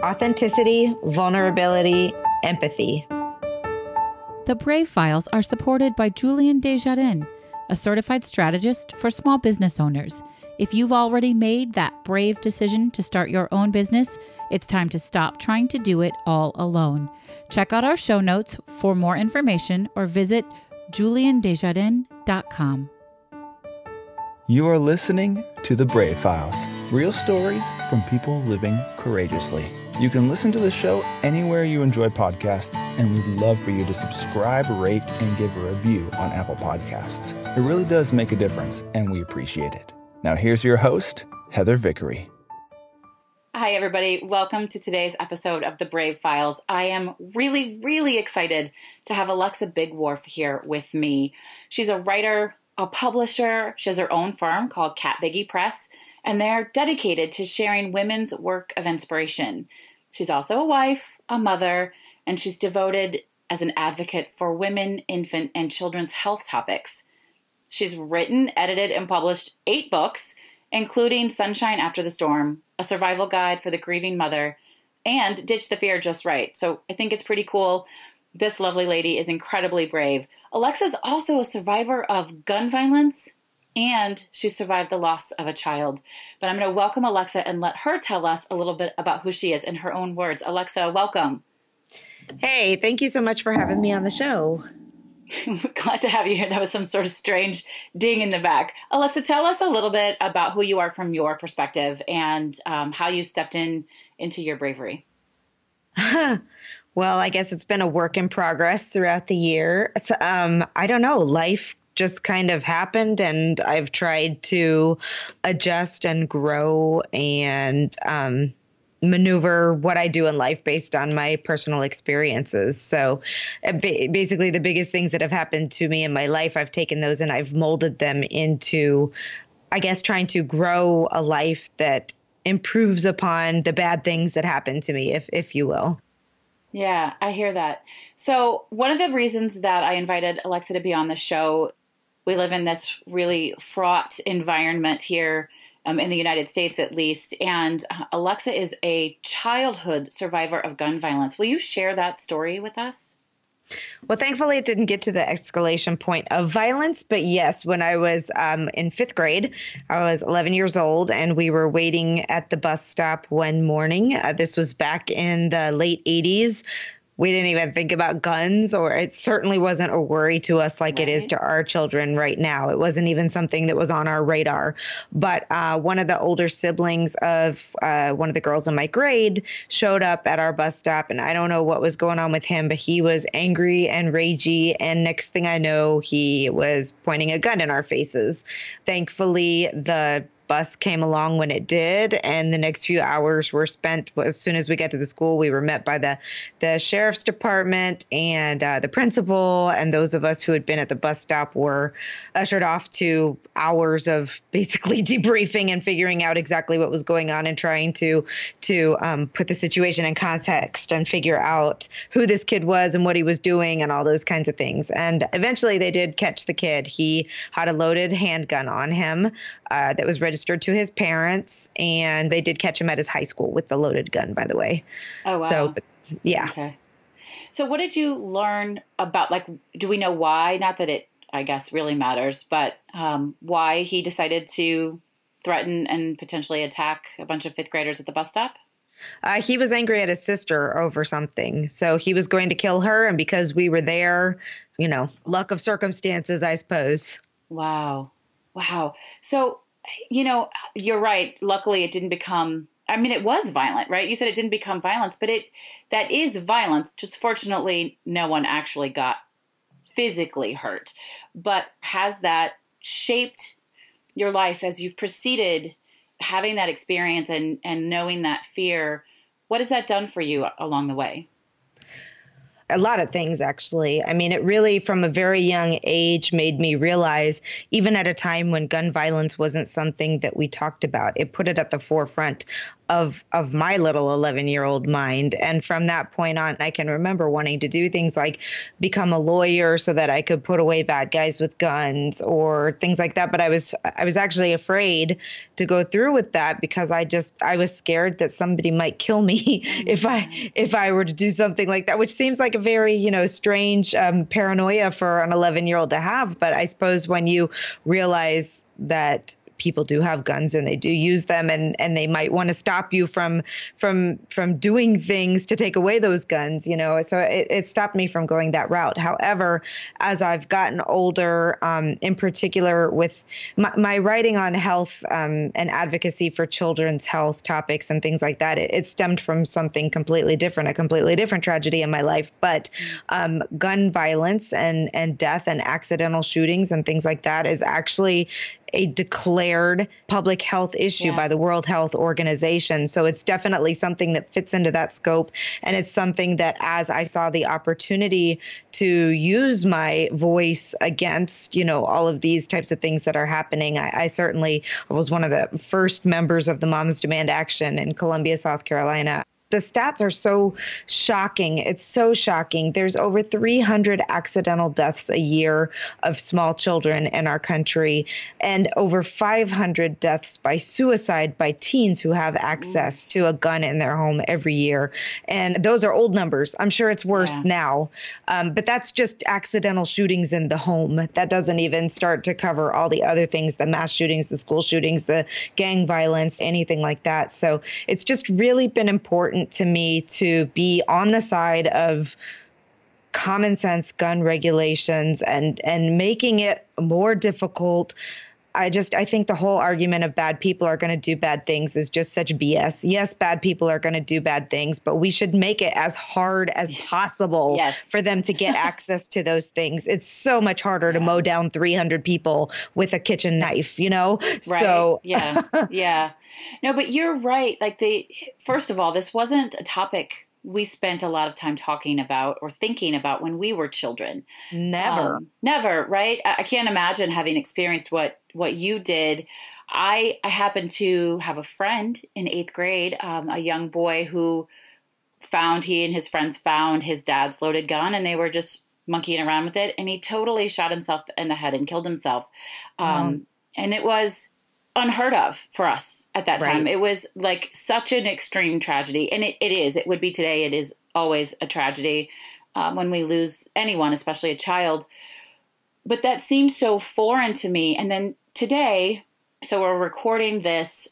Authenticity, vulnerability, empathy. The Brave Files are supported by Julien Desjardins, a certified strategist for small business owners. If you've already made that brave decision to start your own business, it's time to stop trying to do it all alone. Check out our show notes for more information or visit juliendesjardins.com. You are listening to The Brave Files, real stories from people living courageously. You can listen to the show anywhere you enjoy podcasts, and we'd love for you to subscribe, rate, and give a review on Apple Podcasts. It really does make a difference, and we appreciate it. Now here's your host, Heather Vickery. Hi, everybody. Welcome to today's episode of The Brave Files. I am really excited to have Alexa Bigwarfe here with me. She's a writer, a publisher. She has her own firm called Bigwarfe Press, and they're dedicated to sharing women's work of inspiration. She's also a wife, a mother, and she's devoted as an advocate for women, infant, and children's health topics. She's written, edited, and published 8 books, including Sunshine After the Storm, A Survival Guide for the Grieving Mother, and Ditch the Fear Just Right. So I think it's pretty cool. This lovely lady is incredibly brave. Alexa's also a survivor of gun violence, and she survived the loss of a child. But I'm going to welcome Alexa and let her tell us a little bit about who she is in her own words. Alexa, welcome. Hey, thank you so much for having me on the show. Glad to have you here. That was some sort of strange ding in the back. Alexa, tell us a little bit about who you are from your perspective and how you stepped into your bravery. Well, I guess it's been a work in progress throughout the year. So, I don't know, life just kind of happened, and I've tried to adjust and grow and maneuver what I do in life based on my personal experiences. So basically the biggest things that have happened to me in my life, I've taken those and I've molded them into, I guess, trying to grow a life that improves upon the bad things that happened to me, if you will. Yeah, I hear that. So one of the reasons that I invited Alexa to be on the show, we live in this really fraught environment here in the United States, at least. And Alexa is a childhood survivor of gun violence. Will you share that story with us? Well, thankfully, it didn't get to the escalation point of violence. But yes, when I was in 5th grade, I was 11 years old, and we were waiting at the bus stop one morning. This was back in the late 80s. We didn't even think about guns, or it certainly wasn't a worry to us like It is to our children right now. It wasn't even something that was on our radar. But one of the older siblings of one of the girls in my grade showed up at our bus stop, and I don't know what was going on with him, but he was angry and ragey. And next thing I know, he was pointing a gun in our faces. Thankfully, the bus came along when it did, and the next few hours were spent. As soon as we got to the school, we were met by the sheriff's department and the principal, and those of us who had been at the bus stop were ushered off to hours of basically debriefing and figuring out exactly what was going on and trying to put the situation in context and figure out who this kid was and what he was doing and all those kinds of things. And eventually they did catch the kid. He had a loaded handgun on him that was registered to his parents, and they did catch him at his high school with the loaded gun, by the way. Oh, wow. So, yeah. Okay. So what did you learn about, do we know why? Not that it, I guess, really matters, but why he decided to threaten and potentially attack a bunch of 5th graders at the bus stop? He was angry at his sister over something. So he was going to kill her, and because we were there, luck of circumstances, I suppose. Wow. So, you're right. Luckily, it didn't become, it was violent, right? You said it didn't become violence, but that is violence. Just fortunately, no one actually got physically hurt. But has that shaped your life as you've proceeded, having that experience and knowing that fear? What has that done for you along the way? A lot of things, actually. It really, from a very young age, made me realize, even at a time when gun violence wasn't something that we talked about, it put it at the forefront of my little 11-year-old mind. And from that point on, I can remember wanting to do things like become a lawyer so that I could put away bad guys with guns or things like that. But I was actually afraid to go through with that because I was scared that somebody might kill me if I were to do something like that, which seems like a very, strange paranoia for an 11-year-old to have. But I suppose when you realize that people do have guns and they do use them and they might want to stop you from doing things to take away those guns, so it stopped me from going that route. However, as I've gotten older, in particular with my writing on health and advocacy for children's health topics and things like that, it stemmed from something completely different, a completely different tragedy in my life. But gun violence and death and accidental shootings and things like that is actually a declared public health issue by the World Health Organization. So it's definitely something that fits into that scope. And it's something that as I saw the opportunity to use my voice against, all of these types of things that are happening, I certainly was one of the first members of the Moms Demand Action in Columbia, South Carolina. The stats are so shocking. It's so shocking. There's over 300 accidental deaths a year of small children in our country and over 500 deaths by suicide by teens who have access to a gun in their home every year. And those are old numbers. I'm sure it's worse now. But that's just accidental shootings in the home. That doesn't even start to cover all the other things, the mass shootings, the school shootings, the gang violence, anything like that. So it's just really been important to me to be on the side of common sense gun regulations and making it more difficult. I think the whole argument of bad people are going to do bad things is just such BS. Yes, bad people are going to do bad things, but we should make it as hard as possible for them to get access to those things. It's so much harder to mow down 300 people with a kitchen knife, Right. So yeah. No, but you're right. First of all, this wasn't a topic we spent a lot of time talking about or thinking about when we were children. Never, right? I can't imagine having experienced what you did. I happen to have a friend in 8th grade, a young boy who he and his friends found his dad's loaded gun and they were just monkeying around with it. And he totally shot himself in the head and killed himself. And it was unheard of for us at that time. It was like such an extreme tragedy. And it would be today. It is always a tragedy when we lose anyone, especially a child. But that seems so foreign to me. And then today, so we're recording this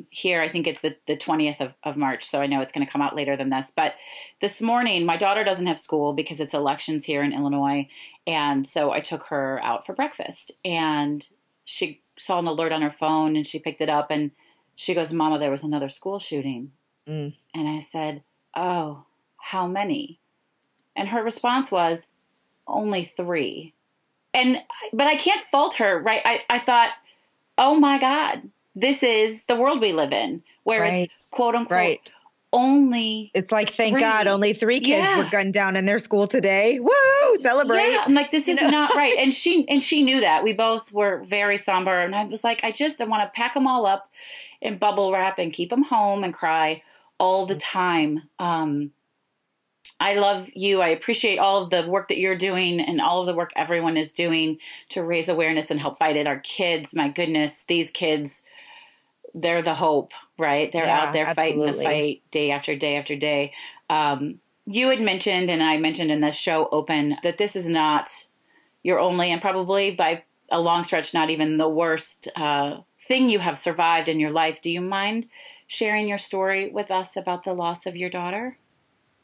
here. I think it's the 20th of March. So I know it's going to come out later than this. But this morning, my daughter doesn't have school because it's elections here in Illinois. And so I took her out for breakfast. And she saw an alert on her phone and she picked it up and she goes, "Mama, there was another school shooting." And I said, "Oh, how many?" And her response was, "Only 3. But I can't fault her, right? I thought, oh my God, this is the world we live in where it's quote unquote only. It's like, thank God, only 3 kids were gunned down in their school today. Woo! Celebrate. Yeah, I'm like, this is not right. And she knew that. We both were very somber. And I was like, I want to pack them all up in bubble wrap and keep them home and cry all the time. I love you. I appreciate all of the work that you're doing and all of the work everyone is doing to raise awareness and help fight it. Our kids, my goodness, these kids, they're the hope, right? They're out there fighting the fight day after day after day. You had mentioned, and I mentioned in the show open, that this is not your only and probably by a long stretch, not even the worst thing you have survived in your life. Do you mind sharing your story with us about the loss of your daughter?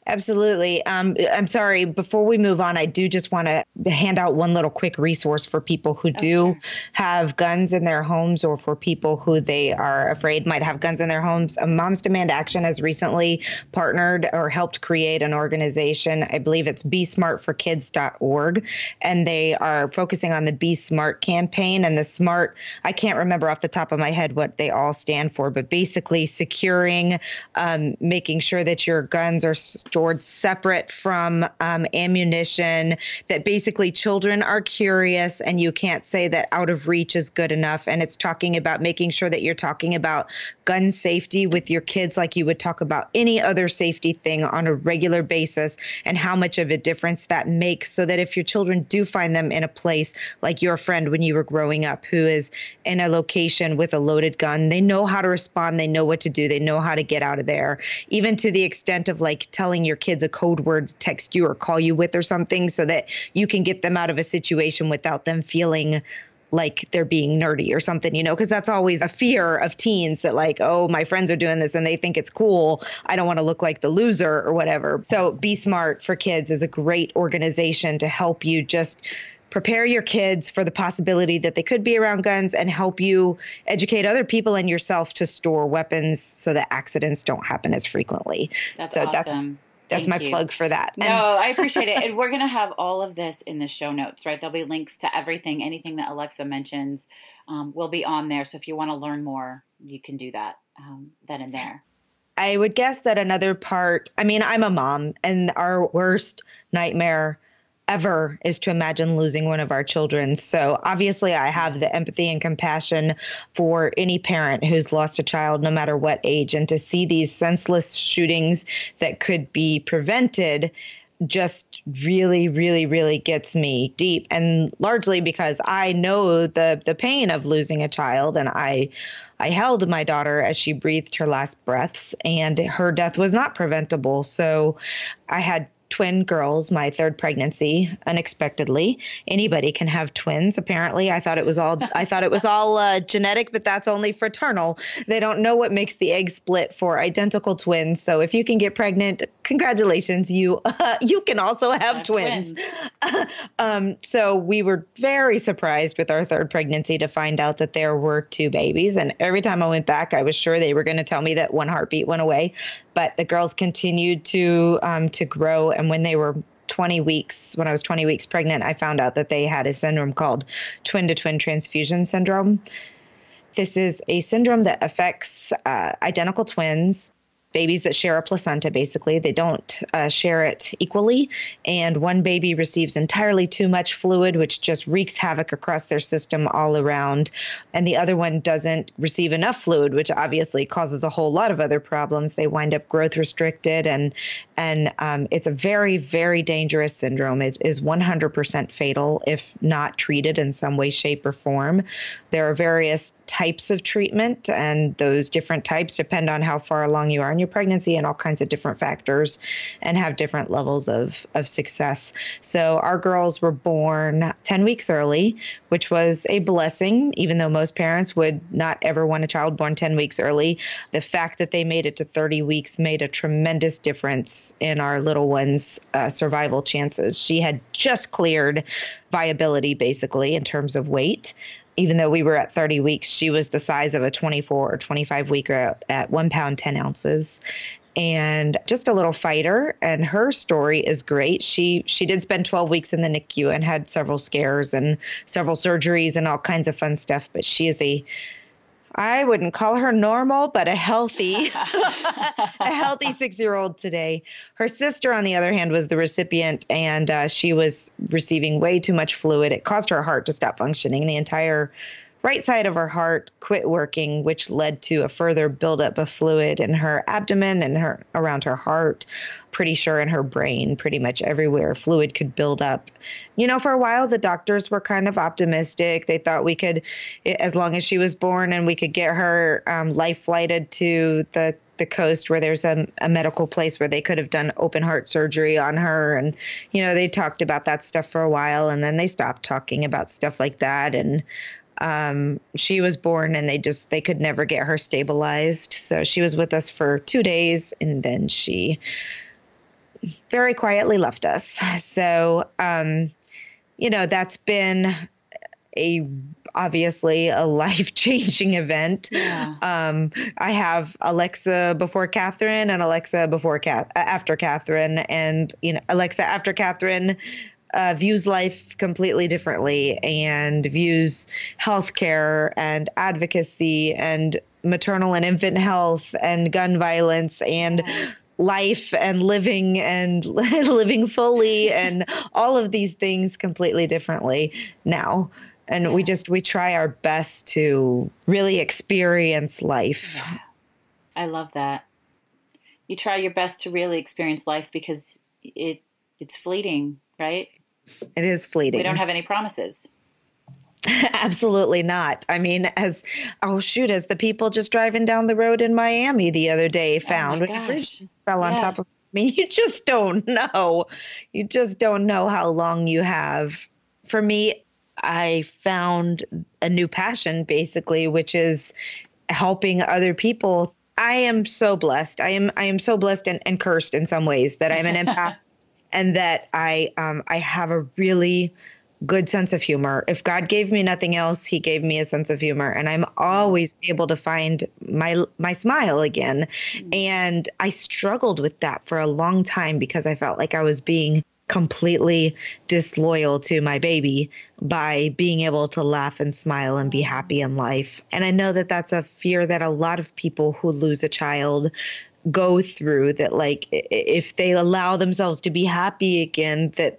Absolutely. I'm sorry. Before we move on, I do just want to hand out one little quick resource for people who do have guns in their homes, or for people who they are afraid might have guns in their homes. Moms Demand Action has recently partnered or helped create an organization. I believe it's besmartforkids.org, and they are focusing on the Be Smart campaign. And the SMART, I can't remember off the top of my head what they all stand for, but basically securing, making sure that your guns are stored separate from ammunition, that basically children are curious and you can't say that out of reach is good enough. And it's talking about making sure that you're talking about gun safety with your kids like you would talk about any other safety thing on a regular basis, and how much of a difference that makes, so that if your children do find them in a place like your friend when you were growing up, who is in a location with a loaded gun, they know how to respond. They know what to do. They know how to get out of there, even to the extent of like telling your kids a code word to text you or call you with or something, so that you can get them out of a situation without them feeling like they're being nerdy or something, you know, because that's always a fear of teens, that like, oh, my friends are doing this and they think it's cool. I don't want to look like the loser or whatever. So Be Smart for Kids is a great organization to help you just prepare your kids for the possibility that they could be around guns, and help you educate other people and yourself to store weapons so that accidents don't happen as frequently. That's awesome. That's my plug for that. No, I appreciate it. And we're going to have all of this in the show notes, right? There'll be links to everything, anything that Alexa mentions will be on there. So if you want to learn more, you can do that then and there. I would guess that another part, I mean, I'm a mom, and our worst nightmare ever is to imagine losing one of our children. So obviously I have the empathy and compassion for any parent who's lost a child, no matter what age. And to see these senseless shootings that could be prevented just really, really, really gets me deep. And largely because I know the pain of losing a child, and I held my daughter as she breathed her last breaths, and her death was not preventable. So I had twin girls, my third pregnancy, unexpectedly. Anybody can have twins, apparently. I thought it was all genetic, but that's only fraternal. They don't know what makes the egg split for identical twins. So if you can get pregnant, congratulations, you can also have twins. So we were very surprised with our third pregnancy to find out that there were two babies. And every time I went back, I was sure they were going to tell me that one heartbeat went away. But the girls continued to grow. And when they were 20 weeks, when I was 20 weeks pregnant, I found out that they had a syndrome called twin-to-twin transfusion syndrome. This is a syndrome that affects identical twins, babies that share a placenta, basically. They don't share it equally. And one baby receives entirely too much fluid, which just wreaks havoc across their system all around. And the other one doesn't receive enough fluid, which obviously causes a whole lot of other problems. They wind up growth restricted, and it's a very, very dangerous syndrome. It is 100% fatal if not treated in some way, shape, or form. There are various types of treatment, and those different types depend on how far along you are in your pregnancy and all kinds of different factors, and have different levels of success. So our girls were born 10 weeks early, which was a blessing, even though most parents would not ever want a child born 10 weeks early. The fact that they made it to 30 weeks made a tremendous difference in our little one's survival chances. She had just cleared viability, basically, in terms of weight. Even though we were at 30 weeks, she was the size of a 24 or 25 weeker at 1 pound, 10 ounces. And just a little fighter. And her story is great. She did spend 12 weeks in the NICU and had several scares and several surgeries and all kinds of fun stuff. But she is I wouldn't call her normal, but a healthy 6-year-old today. Her sister, on the other hand, was the recipient, and she was receiving way too much fluid. It caused her heart to stop functioning. The entire right side of her heart quit working, which led to a further buildup of fluid in her abdomen and around her heart, pretty sure in her brain, pretty much everywhere fluid could build up. You know, for a while, the doctors were kind of optimistic. They thought we could, as long as she was born and we could get her life flighted to the coast where there's a medical place where they could have done open heart surgery on her. And, you know, they talked about that stuff for a while, and then they stopped talking about stuff like that. And she was born, and they could never get her stabilized. So she was with us for 2 days, and then she very quietly left us. So, you know, that's been obviously a life-changing event. Yeah. I have Alexa before Catherine and Alexa after Catherine, and, you know, Alexa after Catherine views life completely differently, and views healthcare and advocacy and maternal and infant health and gun violence and life and living fully and all of these things completely differently now. And we try our best to really experience life. Yeah. I love that. You try your best to really experience life because it's fleeting, right? It is fleeting. We don't have any promises. Absolutely not. I mean, as the people just driving down the road in Miami the other day found, when a bridge just fell on top of, I mean, you just don't know. You just don't know how long you have. For me, I found a new passion, basically, which is helping other people. I am so blessed. I am so blessed and cursed in some ways that I'm an empath and that I have a really good sense of humor. If God gave me nothing else, he gave me a sense of humor, and I'm always able to find my smile again. And I struggled with that for a long time because I felt like I was being completely disloyal to my baby by being able to laugh and smile and be happy in life. And I know that that's a fear that a lot of people who lose a child go through, that like if they allow themselves to be happy again, that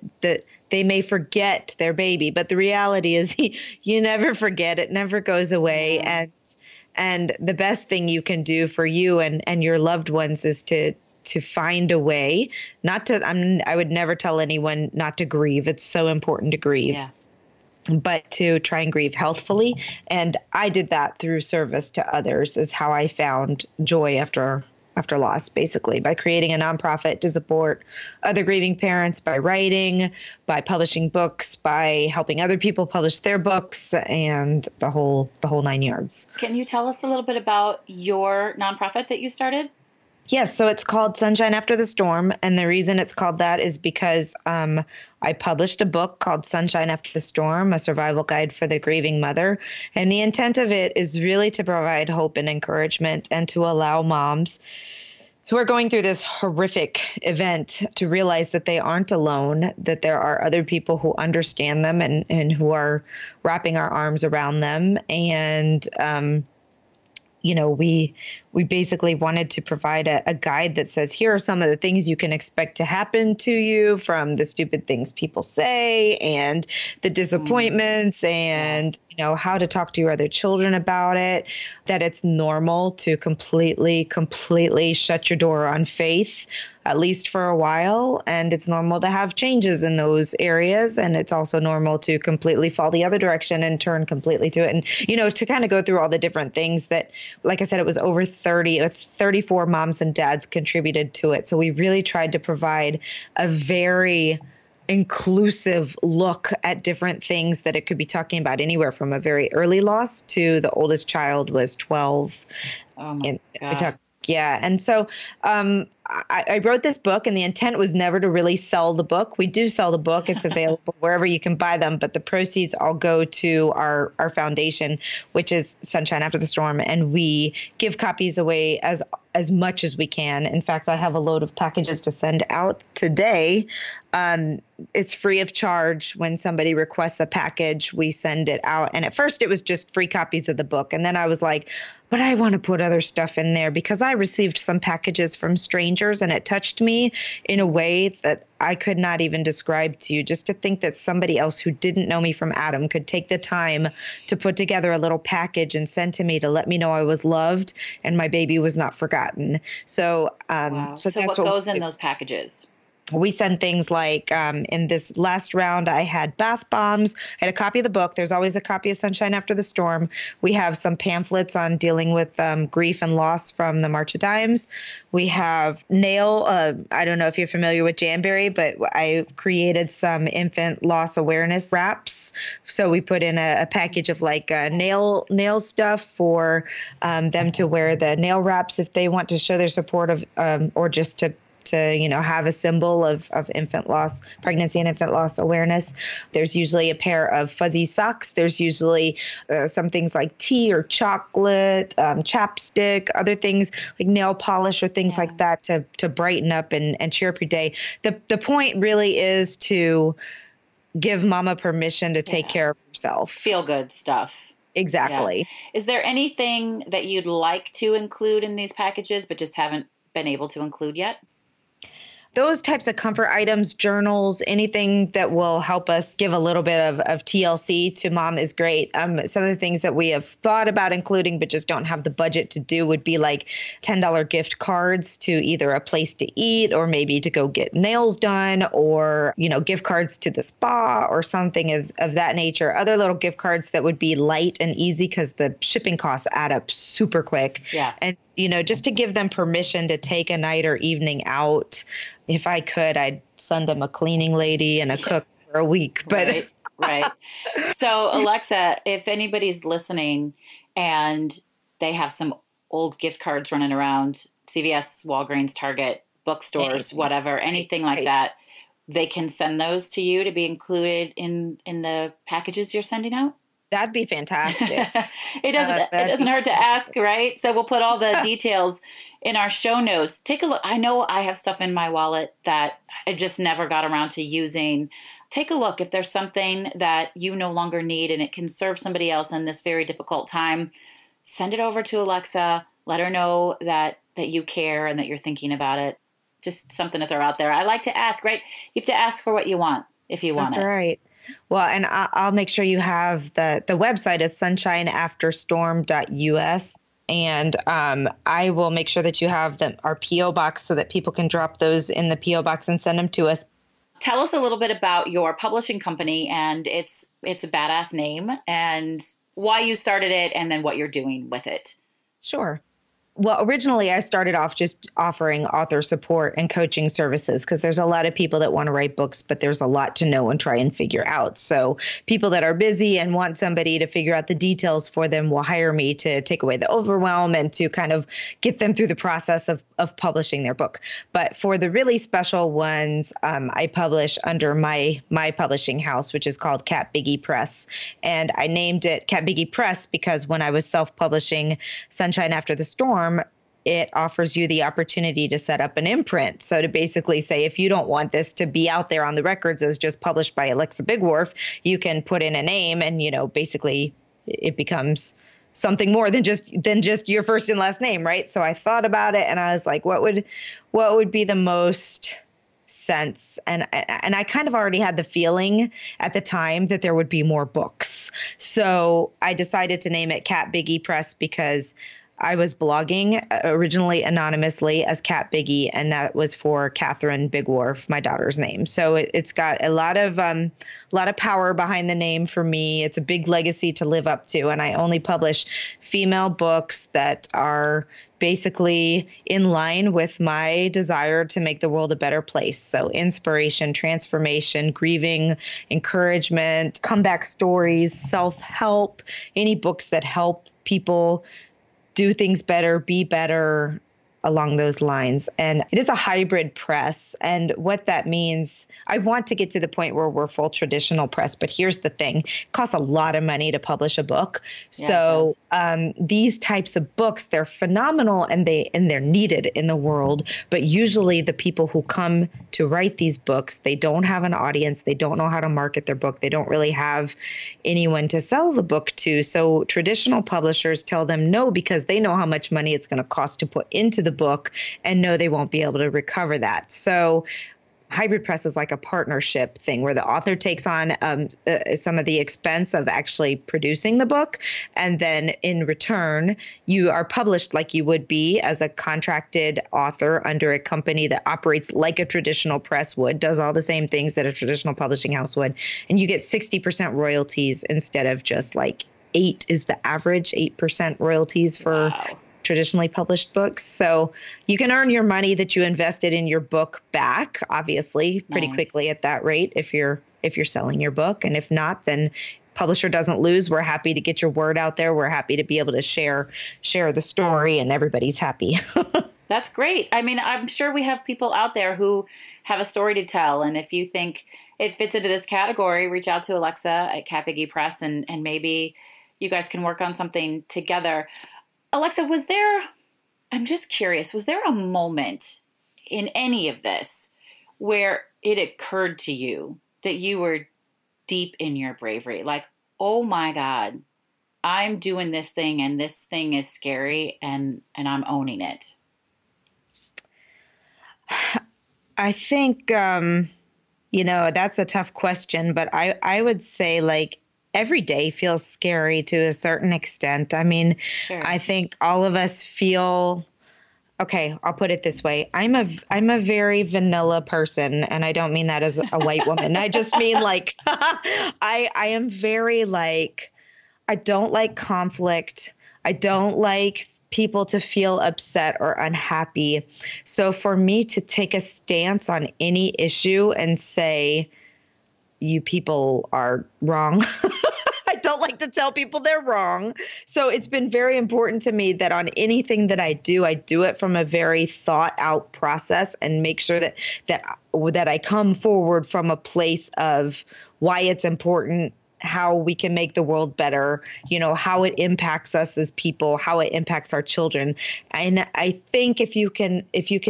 they may forget their baby. But the reality is you never forget. It never goes away. And the best thing you can do for you and your loved ones is to find a way not to, I would never tell anyone not to grieve. It's so important to grieve. But to try and grieve healthfully. And I did that through service to others is how I found joy after loss, basically, by creating a nonprofit to support other grieving parents, by writing, by publishing books, by helping other people publish their books, and the whole 9 yards. Can you tell us a little bit about your nonprofit that you started? Yes, so it's called Sunshine After the Storm, and the reason it's called that is because I published a book called Sunshine After the Storm, a survival guide for the grieving mother, and the intent of it is really to provide hope and encouragement and to allow moms who are going through this horrific event to realize that they aren't alone, that there are other people who understand them and who are wrapping our arms around them. And we basically wanted to provide a guide that says, here are some of the things you can expect to happen to you, from the stupid things people say and the disappointments and, how to talk to your other children about it, that it's normal to completely shut your door on faith, at least for a while. And it's normal to have changes in those areas. And it's also normal to completely fall the other direction and turn completely to it. And, to kind of go through all the different things that, like I said, it was over 34 moms and dads contributed to it. So we really tried to provide a very inclusive look at different things that it could be talking about, anywhere from a very early loss to the oldest child was 12. Oh my God. And so I wrote this book, and the intent was never to really sell the book. We do sell the book. It's available wherever you can buy them, but the proceeds all go to our foundation, which is Sunshine After the Storm, and we give copies away as much as we can. In fact, I have a load of packages to send out today. It's free of charge. When somebody requests a package, we send it out. And at first it was just free copies of the book. And then I was like, but I want to put other stuff in there, because I received some packages from strangers and it touched me in a way that I could not even describe to you. Just to think that somebody else who didn't know me from Adam could take the time to put together a little package and send to me to let me know I was loved and my baby was not forgotten. So, wow. so what goes in those packages? We send things like, in this last round, I had bath bombs. I had a copy of the book. There's always a copy of Sunshine After the Storm. We have some pamphlets on dealing with grief and loss from the March of Dimes. We have I don't know if you're familiar with Janberry, but I created some infant loss awareness wraps. So we put in a package of like nail stuff for them to wear, the nail wraps if they want to show their support of, or just to have a symbol of infant loss, pregnancy and infant loss awareness. There's usually a pair of fuzzy socks. There's usually some things like tea or chocolate, chapstick, other things like nail polish or things like that to brighten up and cheer up your day. The point really is to give mama permission to take care of herself. Feel good stuff. Exactly. Yeah. Is there anything that you'd like to include in these packages but just haven't been able to include yet? Those types of comfort items, journals, anything that will help us give a little bit of TLC to mom is great. Some of the things that we have thought about including but just don't have the budget to do would be like $10 gift cards to either a place to eat or maybe to go get nails done, or, gift cards to the spa or something of that nature. Other little gift cards that would be light and easy because the shipping costs add up super quick. Yeah. And, just to give them permission to take a night or evening out. If I could, I'd send them a cleaning lady and a cook for a week. But Right. So, Alexa, if anybody's listening and they have some old gift cards running around, CVS, Walgreens, Target, bookstores, whatever, anything like that, they can send those to you to be included in the packages you're sending out? That'd be fantastic. It doesn't hurt to ask, right? So we'll put all the details in our show notes. Take a look. I know I have stuff in my wallet that I just never got around to using. Take a look. If there's something that you no longer need and it can serve somebody else in this very difficult time, send it over to Alexa. Let her know that you care and that you're thinking about it. Just something to throw out there. I like to ask, right? You have to ask for what you want if you want it. That's right. Well, and I'll make sure you have the website is sunshineafterstorm.us. And I will make sure that you have our P.O. box so that people can drop those in the P.O. box and send them to us. Tell us a little bit about your publishing company, and it's a badass name, and why you started it and then what you're doing with it. Sure. Well, originally I started off just offering author support and coaching services because there's a lot of people that want to write books, but there's a lot to know and try and figure out. So people that are busy and want somebody to figure out the details for them will hire me to take away the overwhelm and to kind of get them through the process of publishing their book. But for the really special ones, I publish under my publishing house, which is called Cat Biggie Press. And I named it Cat Biggie Press because when I was self-publishing Sunshine After the Storm, it offers you the opportunity to set up an imprint. So to basically say, if you don't want this to be out there on the records as just published by Alexa Bigwarfe, you can put in a name and, basically it becomes something more than just your first and last name, right? So I thought about it and I was like, what would be the most sense? And I kind of already had the feeling at the time that there would be more books. So I decided to name it Cat Biggie Press because I was blogging originally anonymously as Cat Biggie, and that was for Catherine Bigwarfe, my daughter's name. So it's got a lot of power behind the name for me. It's a big legacy to live up to, and I only publish female books that are basically in line with my desire to make the world a better place. So inspiration, transformation, grieving, encouragement, comeback stories, self-help, any books that help people do things better, be better, along those lines. And it is a hybrid press. And what that means, I want to get to the point where we're full traditional press, but here's the thing. It costs a lot of money to publish a book. Yeah, so these types of books, they're phenomenal and they're needed in the world. But usually the people who come to write these books, they don't have an audience. They don't know how to market their book. They don't really have anyone to sell the book to. So traditional publishers tell them no because they know how much money it's going to cost to put into the book and know they won't be able to recover that. So hybrid press is like a partnership thing where the author takes on some of the expense of actually producing the book. And then in return, you are published like you would be as a contracted author under a company that operates like a traditional press would, does all the same things that a traditional publishing house would. And you get 60% royalties instead of just like 8 is the average, 8% royalties for traditionally published books. So you can earn your money that you invested in your book back, obviously, pretty quickly at that rate if you're selling your book. And if not, then publisher doesn't lose. We're happy to get your word out there. We're happy to be able to share the story and everybody's happy. That's great. I mean, I'm sure we have people out there who have a story to tell. And if you think it fits into this category, reach out to Alexa at Cat Biggie Press and maybe you guys can work on something together. Alexa, I'm just curious, was there a moment in any of this where it occurred to you that you were deep in your bravery? Like, oh my God, I'm doing this thing and this thing is scary and I'm owning it. I think, that's a tough question, but I would say like every day feels scary to a certain extent. I mean, Sure. I think all of us feel, okay, I'll put it this way. I'm a very vanilla person, and I don't mean that as a white woman. I just mean like I am very like I don't like conflict. I don't like people to feel upset or unhappy. So for me to take a stance on any issue and say, you people are wrong. I don't like to tell people they're wrong. So it's been very important to me that on anything that I do it from a very thought out process and make sure that I come forward from a place of why it's important, how we can make the world better, how it impacts us as people, how it impacts our children. And I think if you can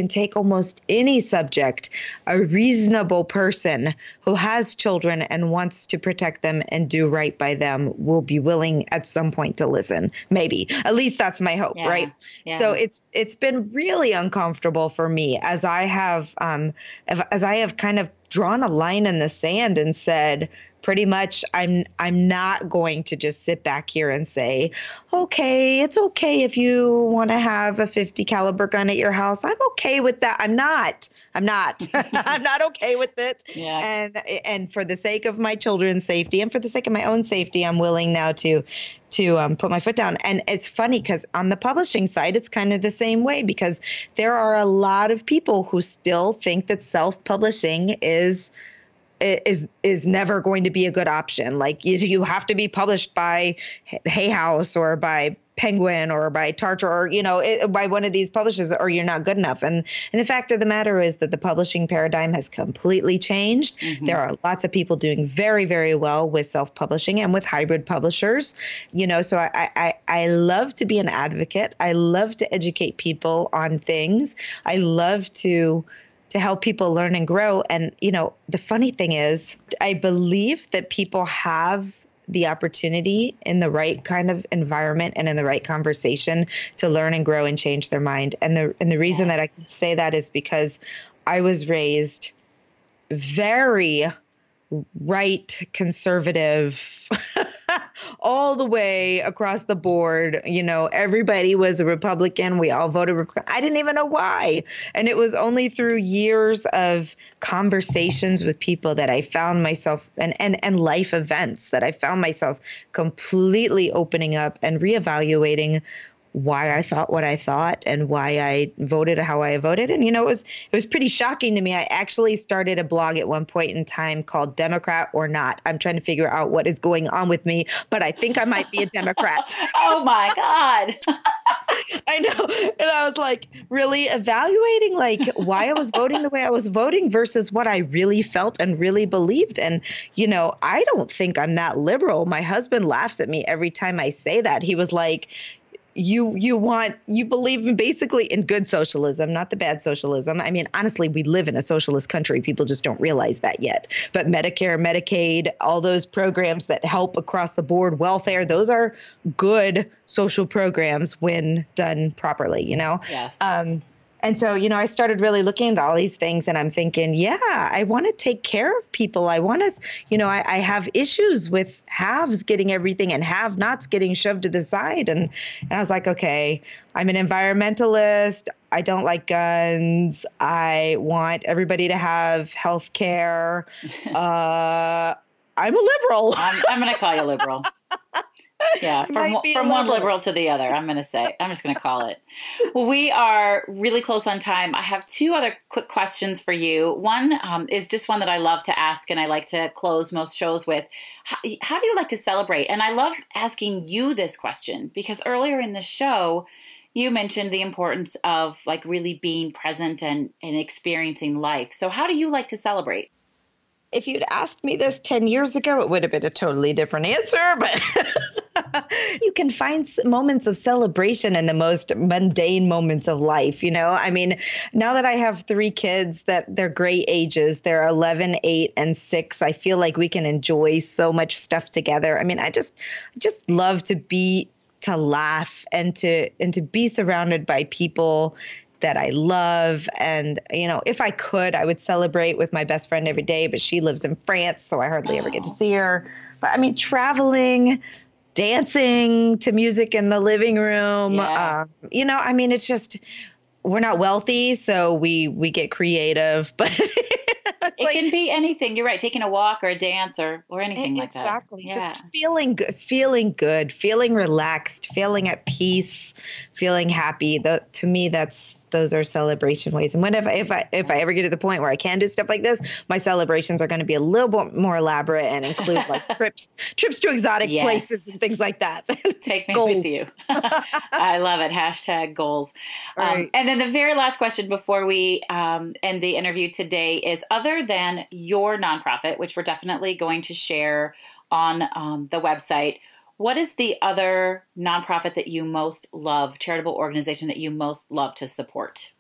take almost any subject, a reasonable person who has children and wants to protect them and do right by them will be willing at some point to listen. Maybe. At least that's my hope, right? Yeah. So it's been really uncomfortable for me as I have kind of drawn a line in the sand and said, pretty much, I'm not going to just sit back here and say, okay, it's okay if you want to have a 50 caliber gun at your house. I'm okay with that. I'm not. I'm not okay with it. Yeah. And for the sake of my children's safety and for the sake of my own safety, I'm willing now to put my foot down. And it's funny because on the publishing side, it's kind of the same way because there are a lot of people who still think that self-publishing is never going to be a good option. Like you have to be published by Hay House or by Penguin or by Tartar or, by one of these publishers or you're not good enough. And the fact of the matter is that the publishing paradigm has completely changed. Mm-hmm. There are lots of people doing very, very well with self-publishing and with hybrid publishers, so I love to be an advocate. I love to educate people on things. I love to help people learn and grow. And, the funny thing is, I believe that people have the opportunity in the right kind of environment and in the right conversation to learn and grow and change their mind. And the reason that I can say that is because I was raised very right conservative all the way across the board. Everybody was a Republican. We all voted Republican. I didn't even know why. And it was only through years of conversations with people that I found myself and life events that I found myself completely opening up and reevaluating why I thought what I thought and why I voted how I voted. And, it was pretty shocking to me. I actually started a blog at one point in time called Democrat or Not. I'm trying to figure out what is going on with me, but I think I might be a Democrat. Oh my God. I know. And I was like really evaluating like why I was voting the way I was voting versus what I really felt and really believed. And, I don't think I'm that liberal. My husband laughs at me every time I say that. He was like, you believe basically in good socialism, not the bad socialism. I mean, honestly, we live in a socialist country. People just don't realize that yet. But Medicare, Medicaid, all those programs that help across the board, welfare, those are good social programs when done properly, Yes. And so, I started really looking at all these things and I'm thinking, yeah, I want to take care of people. I want to, I have issues with haves getting everything and have-nots getting shoved to the side. And I was like, okay, I'm an environmentalist. I don't like guns. I want everybody to have health care. I'm a liberal. I'm going to call you liberal. Yeah, from one liberal to the other, I'm just going to call it. Well, we are really close on time. I have two other quick questions for you. One is just one that I love to ask and I like to close most shows with. How do you like to celebrate? And I love asking you this question because earlier in the show, you mentioned the importance of like really being present and experiencing life. So how do you like to celebrate? If you'd asked me this 10 years ago, it would have been a totally different answer, but you can find moments of celebration in the most mundane moments of life. I mean, now that I have 3 kids that they're great ages, they're 11, 8, and 6. I feel like we can enjoy so much stuff together. I mean, I just love to laugh and to be surrounded by people that I love. And, if I could, I would celebrate with my best friend every day, but she lives in France, so I hardly ever get to see her. But I mean, traveling, dancing to music in the living room, it's just, we're not wealthy, so we get creative, but it can be anything. You're right. Taking a walk or a dance or anything like that. Exactly. Yeah. Just feeling good, feeling relaxed, feeling at peace, feeling happy. To me, those are celebration ways. And if I ever get to the point where I can do stuff like this, my celebrations are going to be a little bit more elaborate and include like trips to exotic places and things like that. Take me with you. I love it. Hashtag goals. Right. And then the very last question before we end the interview today is, other than your nonprofit, which we're definitely going to share on the website, what is the other nonprofit that you most love, charitable organization that you most love to support?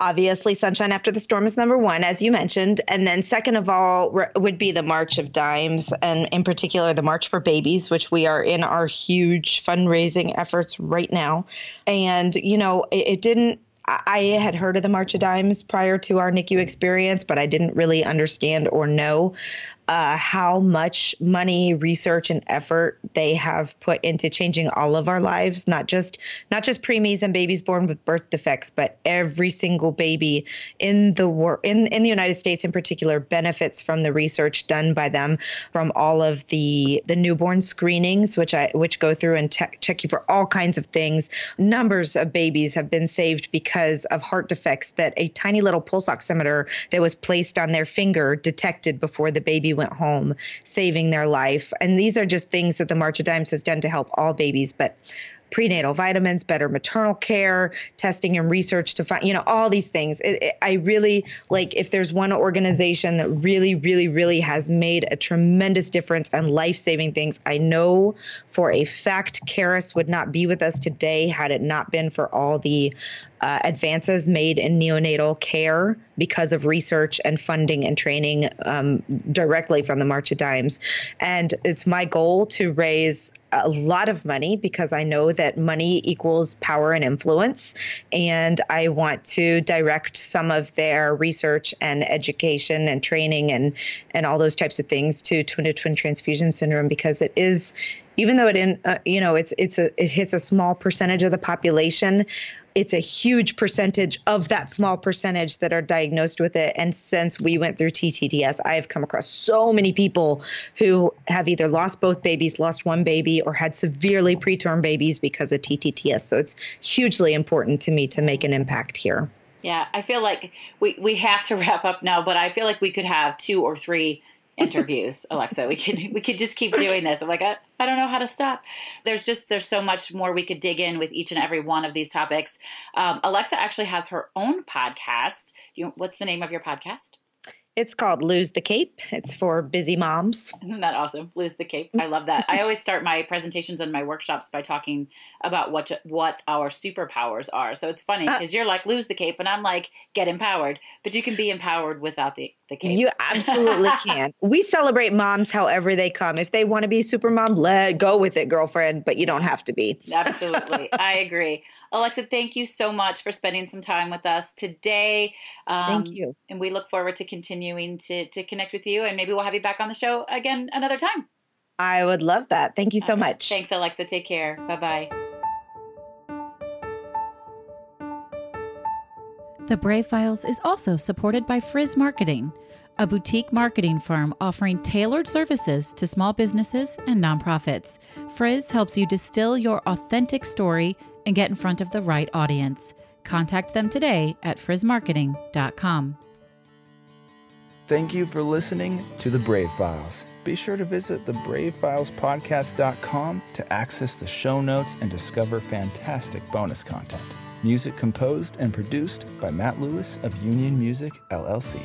Obviously, Sunshine After the Storm is number one, as you mentioned. And then second of all would be the March of Dimes, and in particular, the March for Babies, which we are in our huge fundraising efforts right now. And, I had heard of the March of Dimes prior to our NICU experience, but I didn't really understand or know how much money, research, and effort they have put into changing all of our lives, not just preemies and babies born with birth defects, but every single baby in the in the United States in particular benefits from the research done by them, from all of the newborn screenings, which go through and check you for all kinds of things. Numbers of babies have been saved because of heart defects that a tiny little pulse oximeter that was placed on their finger detected before the baby went home, saving their life. And these are just things that the March of Dimes has done to help all babies. But prenatal vitamins, better maternal care, testing and research to find, all these things. I really like, if there's one organization that really, really, really has made a tremendous difference and life-saving things, I know for a fact Karis would not be with us today had it not been for all the advances made in neonatal care because of research and funding and training directly from the March of Dimes. And it's my goal to raise a lot of money because I know that money equals power and influence. And I want to direct some of their research and education and training and all those types of things to twin-to-twin transfusion syndrome, because it is, even though it hits a small percentage of the population, it's a huge percentage of that small percentage that are diagnosed with it. And since we went through TTDS, I have come across so many people who have either lost both babies, lost one baby, or had severely preterm babies because of TTDS. So it's hugely important to me to make an impact here. Yeah, I feel like we have to wrap up now, but I feel like we could have 2 or 3 interviews, Alexa. We could just keep doing this. I'm like, I don't know how to stop. There's so much more we could dig in with each and every one of these topics. Alexa actually has her own podcast. What's the name of your podcast? It's called Lose the Cape. It's for busy moms. Isn't that awesome? Lose the cape. I love that. I always start my presentations and my workshops by talking about what our superpowers are. So it's funny because you're like, lose the cape, and I'm like, get empowered. But you can be empowered without the cape. You absolutely can. We celebrate moms however they come. If they want to be super mom, go with it, girlfriend, but you don't have to be. Absolutely. I agree. Alexa, thank you so much for spending some time with us today. Thank you. And we look forward to continuing to connect with you, and maybe we'll have you back on the show again another time. I would love that. Thank you so much. Thanks, Alexa. Take care. Bye-bye. The Brave Files is also supported by Frizz Marketing, a boutique marketing firm offering tailored services to small businesses and nonprofits. Frizz helps you distill your authentic story and get in front of the right audience. Contact them today at frizzmarketing.com. Thank you for listening to The Brave Files. Be sure to visit thebravefilespodcast.com to access the show notes and discover fantastic bonus content. Music composed and produced by Matt Lewis of Union Music, LLC.